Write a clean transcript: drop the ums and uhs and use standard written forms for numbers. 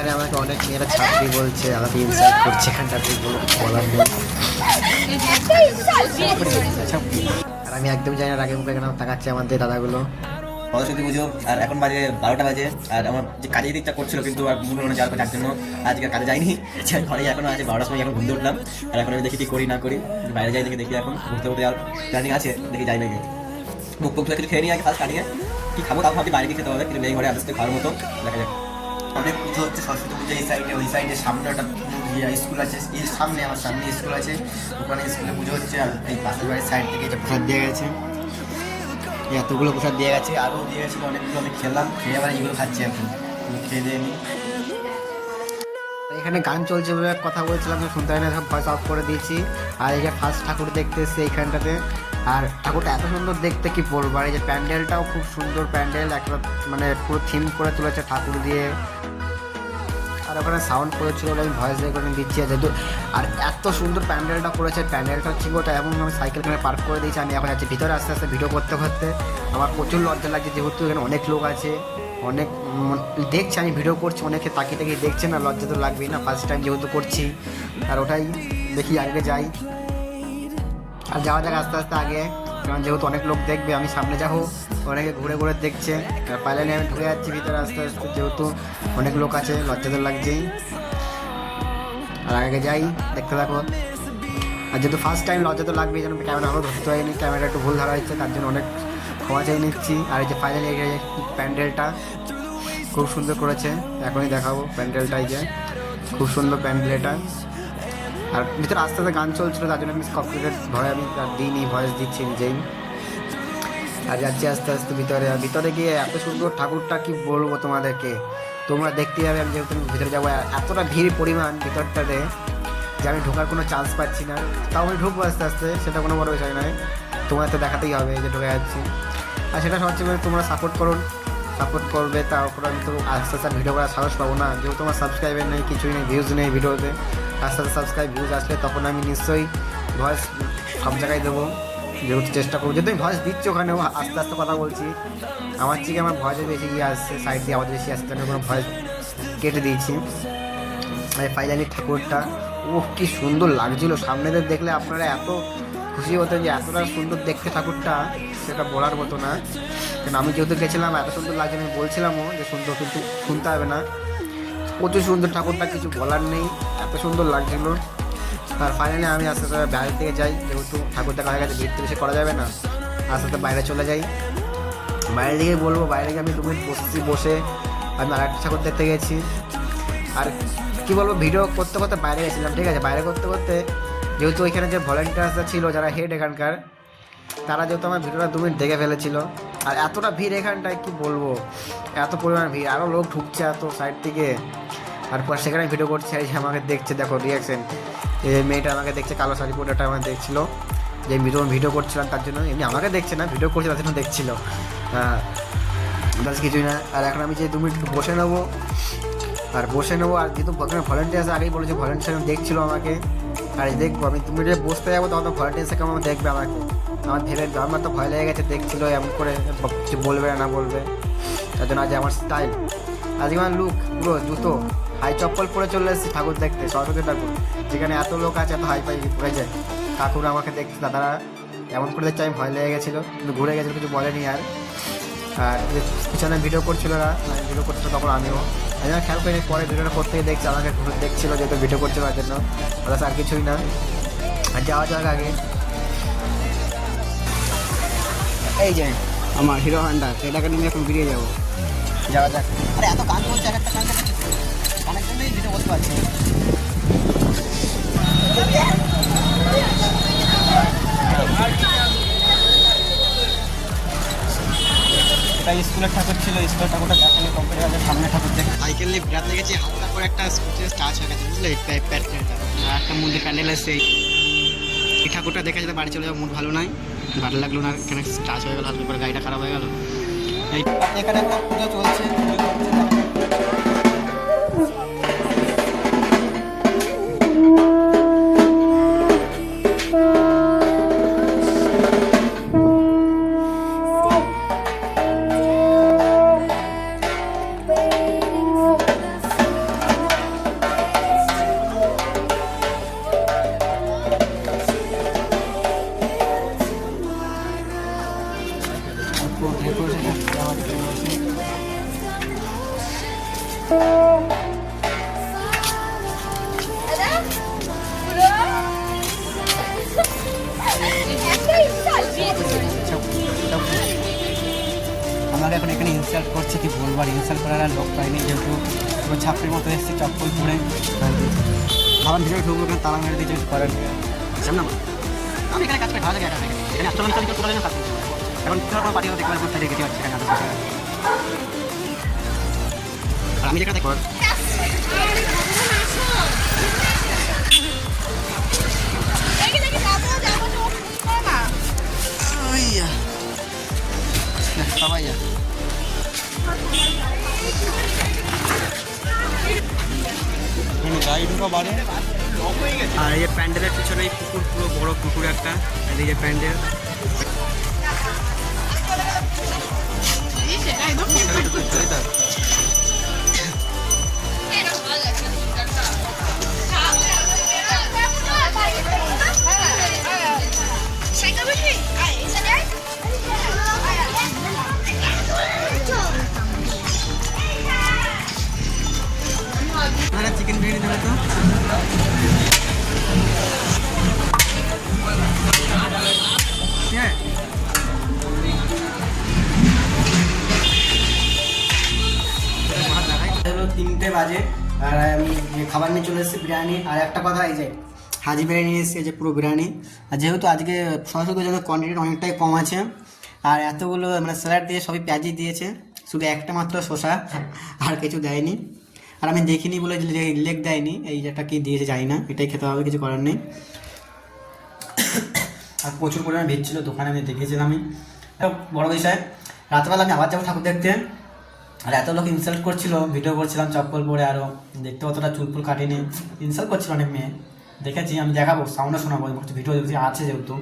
এখানে আমাকে অনেক মেয়েরা ছাত্রী বলছে, আমাকে ইনসাল্ট করছে এখানটাতে, বলার নেই। আর আমি একদম জানি না রাগে মুখে কেন তাকাচ্ছে আমাদের দাদাগুলো। সরস্বতী পুজো আর এখন বাজে 12টা বাজে। আর আমার যে কাজের দিকটা করছিল কিন্তু আর মনে হলো যাওয়ার তার জন্য আজকে কাজে যাইনি। ঘরে এখনো আছে, 12টার সময় এখন ঘুমতে উঠলাম। আর এখন আমি দেখি কি করি না করি, বাইরে যাই দেখি এখন ঘুরতে ঘুরতে আর প্ল্যানিং আছে, দেখি যাই নাকি বুক টুক কিছু খেয়ে নিয়ে আগে ফার্স্ট কাটিয়ে কি খাবো তাও ভাবছি বাইরে গিয়ে খেতে হবে, কিন্তু এই ঘরে আস্তে খাওয়ার মতো দেখা যাক। অনেক পুজো হচ্ছে সরস্বতী পুজো এই সাইডে, ওই সাইডে সামনে একটা স্কুল আছে, এর সামনে আমার সামনে স্কুল আছে, ওখানে স্কুলে পুজো হচ্ছে। আর এই পাশের বাড়ির সাইড থেকে এটা প্রসাদ দিয়ে গেছে, এতগুলো প্রসাদ দিয়ে গেছে, আরও দিয়ে গেছিলো অনেকগুলো। আমি খেলাম, খেয়ে আবার এইগুলো খাচ্ছি এখন, খেয়ে দিয়ে নিই। এখানে গান চলছে বলে কথা বলছিলাম, শুনতে হয় না, সব ভয়েস অফ করে দিয়েছি। আর এই যে ফার্স্ট ঠাকুর দেখতে এসছে এইখানটাতে, আর ঠাকুরটা এত সুন্দর দেখতে কি বলবো। আর এই যে প্যান্ডেলটাও খুব সুন্দর প্যান্ডেল, একটা মানে পুরো থিম করে তুলেছে ঠাকুর দিয়ে। আর ওখানে সাউন্ড করেছিল, আমি ভয়েস দিয়ে করে দিচ্ছি যেহেতু। আর এত সুন্দর প্যান্ডেলটা করেছে, প্যান্ডেলটা ঠিক ওটা, এবং আমি সাইকেলখানে পার্ক করে দিয়েছি। আমি এখন যাচ্ছি ভিতরে আস্তে আস্তে ভিডিও করতে করতে। আমার প্রচুর লজ্জা লাগছে যেহেতু এখানে অনেক লোক আছে, অনেক দেখছে আমি ভিডিও করছি, অনেকে তাকিয়ে তাকিয়ে দেখছে, না লজ্জা তো লাগবেই না, ফার্স্ট টাইম যেহেতু করছি। আর ওটাই দেখি আগে যাই, আর যাওয়া যাক আস্তে আস্তে আগে, কারণ যেহেতু অনেক লোক দেখবে, আমি সামনে যাবো, অনেকে ঘুরে ঘুরে দেখছে। আর পাইলে আমি ঢুকে যাচ্ছি ভিতরে আস্তে আস্তে, যেহেতু অনেক লোক আছে, লজ্জা তো লাগছেই। আর আগে যাই, দেখতে থাকো। আর যেহেতু ফার্স্ট টাইম লজ্জা তো লাগবেই, যেন ক্যামেরা আরও ধরতে হয়নি, ক্যামেরা একটু ভুল ধরা হচ্ছে, তার জন্য অনেক ক্ষমা চাই নিচ্ছি। আর এই যে ফাইনালি প্যান্ডেলটা খুব সুন্দর করেছে, এখনই দেখাবো প্যান্ডেলটাই, যে খুব সুন্দর প্যান্ডেল এটা। আর ভিতরে আস্তে আস্তে গান চলছিল, তার জন্য আমি কপিরাইট ভয়ে আমি দিইনি, ভয়েস দিচ্ছি নিজেই। আর যাচ্ছি আস্তে আস্তে ভিতরে। আর ভিতরে গিয়ে এত সুন্দর ঠাকুরটা কি বলবো তোমাদেরকে, তোমরা দেখতে যাবে। আমি যেহেতু ভিতরে যাবো, এতটা ভিড় পরিমাণ ভিতরটাতে যে আমি ঢোকার কোনো চান্স পাচ্ছি না, তাও আমি ঢুকবো আস্তে আস্তে, সেটা কোনো বড় বিষয় নয়, তোমার তো দেখাতেই হবে যে ঢুকে যাচ্ছি। আর সেটা সবচেয়ে তোমরা সাপোর্ট করবে, তারপর আমি তো আস্তে আস্তে ভিডিও করার সাহস পাবো না, যেহেতু তোমার সাবস্ক্রাইবার নেই, কিছুই নেই, ভিউজ নেই ভিডিওতে। আস্তে আস্তে সাবস্ক্রাইব ভিউজ আসলে তখন আমি নিশ্চয়ই ভয়েস সব জায়গায় দেবো, যেহেতু চেষ্টা করবো। যেহেতু আমি ভয়েস দিচ্ছি ওখানেও আস্তে আস্তে কথা বলছি, আমার থেকে আমার ভয়েসে বেশি গিয়ে আসছে, সাইড দিয়ে আওয়াজ বেশি আসছে, আমি কোনো ভয়েস কেটে দিয়েছি। আর ফাইনালি ঠাকুরটা কি সুন্দর লাগছিল, সামনে দেখলে আপনারা এত খুশি হতেন যে এতটা সুন্দর দেখতে ঠাকুরটা, সেটা বলার মতো না। কেন আমি যেহেতু গেছিলাম, এত সুন্দর লাগছে, আমি বলছিলামও যে সুন্দর, কিন্তু শুনতে হবে না, প্রচুর সুন্দর ঠাকুরটা, কিছু বলার নেই, এত সুন্দর লাগছিল। আর ফাইনালি আমি আস্তে আস্তে বাইরের দিকে যাই, যেহেতু ঠাকুর দেখা হয়ে গেছে, ভিড় তো বেশি করা যাবে না, আস্তে আস্তে বাইরে চলে যাই। বাইরের দিকে বলবো, বাইরে গিয়ে আমি 2 মিনিট বসে আমি আরেকটা ঠাকুর দেখতে গেছি। আর কি বলবো, ভিডিও করতে করতে বাইরে গেছিলাম, ঠিক আছে, বাইরে করতে করতে যেহেতু ওইখানে যে ভলেন্টিয়ার্সরা ছিল, যারা হেড এখানকার, তারা যেহেতু আমার ভিডিওটা 2 মিনিট দেখে ফেলেছিল। আর এতটা ভিড় এখানটায় কি বলবো, এত পরিমাণ ভিড়, আরও লোক ঢুকছে এত সাইড থেকে। তারপর সেখানে ভিডিও করছে, এই যে আমাকে দেখছে, দেখো রিয়াকশন, এই মেয়েটা আমাকে দেখছে, কালো শাড়ি পরে, ওটা আমাকে দেখছিল, যে ভিডিও করছিলাম তার জন্য, এমনি আমাকে দেখছে না, ভিডিও করছে তার জন্য দেখছিল, বাস কিছুই না। আর এখন আমি যে 2 মিনিট বসে নেবো, আর যেহেতু ওখানে ভলেন্টিয়ার্স আগেই বলেছে, ভলেন্টিয়ার দেখছিল আমাকে, আর দেখবো আমি 2 মিনিটে বসতে যাবো, তখন ভলেন্টিয়ার্সে কেমন দেখবে আমাকে, আমার ভেবে আমার তো ভয় লেগে গেছে, দেখছিল এমন করে কিছু বলবে না বলবে, তার জন্য আজ আমার স্টাইল, আজকে আমার লুক পুরো জুতো হাই চপ্পল পরে চলে এসেছি ঠাকুর দেখতে, সরস্বতী ঠাকুর, যেখানে এত লোক আছে, এত হাই ফাই পড়ে যায়, ঠাকুর আমাকে দেখছে, দাদারা এমন করে দেখছে, আমি ভয় লেগে গেছিলো, কিন্তু ঘুরে গেছিলো, কিছু বলেনি। আর পিছনে ভিডিও করছিল না, ভিডিও করছিল তখন আমিও খেয়াল করিনি, পরে ভিডিওটা করতে গিয়ে দেখছি আমাকে দেখছিলো, যেহেতু ভিডিও করছিল তার জন্য, ওরা আর কিছুই না। আর যাওয়া যাক আগে, এই যে আমার হিরো হন্ডা, সেটাকে নিয়ে এখন বেরিয়ে যাবো, যাওয়া যাক। আরে এত গান বলছে, একটা গানের জন্যই ভিডিও করতে পারছি। এটা স্কুলের ঠাকুর ছিল, স্কুলের ঠাকুরটা দেখালে কম্পিউটারের সামনে ঠাকুর দেখে সাইকেল নিয়ে বেড়াতে গেছি, হালকা করে একটা স্কুটি স্টার্ট হয়ে গেছে, বুঝলে, প্যান্ডেলটা আর একটা মন্দির প্যান্ডেল আছে, এই ঠাকুরটা দেখে যেতে বাড়ি চলে যাবো, মুড ভালো নাই, ভালো লাগলো না, এখানে স্টার্ট হয়ে গেল, হালকা করে গাড়িটা খারাপ হয়ে গেল। এখানে একটা পুজো চলছে, আমাকে এখন এখানে ইনসাল্ট করছে, কি বলবো, আর ইনসাল্ট করার আর লোক পাইনি, যেহেতু পুরো ছাপড়ির মতো এসেছি চপ্পল পরে। ভাবার ভিতরে ঢুকবো, এখানে তালা মেরে দিয়ে কিছু করার নেই। আমি এখানে কাজ করে ভালো লাগে, এখানে আসলে কাজ করতে এখন কোনো পার্টি দেখতে পাচ্ছি দেখেছি এখানে আর আমি যেখানে দেখো সবাই গাড়ি ঢুকা বাড়ে। আর এই যে প্যান্ডেলের পিছনে পুকুর, পুরো বড় পুকুর একটা, আর এই যে প্যান্ডেল। চিকেন বিরিয়ানি দেবে তো? হ্যাঁ, 3টে বাজে আর আমি খাবার নিয়ে চলে এসেছি বিরিয়ানি। আর একটা কথা, এই যে হাজি বিরিয়ানি নিয়ে এসেছি, যে পুরো বিরিয়ানি। আর যেহেতু আজকে সরস্বতীর জন্য কোয়ান্টিটি অনেকটাই কম আছে, আর এতগুলো মানে স্যালাড দিয়ে সবই পেঁয়াজি দিয়েছে, শুধু একটা মাত্র শসা, আর কিছু দেয়নি। আর আমি দেখিনি বলে লেগ দেয়নি, এই যেটা কি দিয়েছে জানি না, এটাই খেতে হবে, কিছু করার নেই। আর প্রচুর পরিমাণে ভিড় ছিল দোকানে, আমি দেখেছিলাম। আমি বড় বিষয়, রাতবেলা আমি আবার যাবো ঠাকুর দেখতে, আর এত লোক ইনসাল্ট করছিল, ভিডিও করছিলাম চপ্পল পরে, আরও দেখতে অতটা চুলপুল কাটিনি, ইনসাল্ট করছিল অনেক মেয়ে, দেখেছি। আমি দেখাবো, সাউন্ডও শোনাবো, ভিডিও আছে যেহেতু।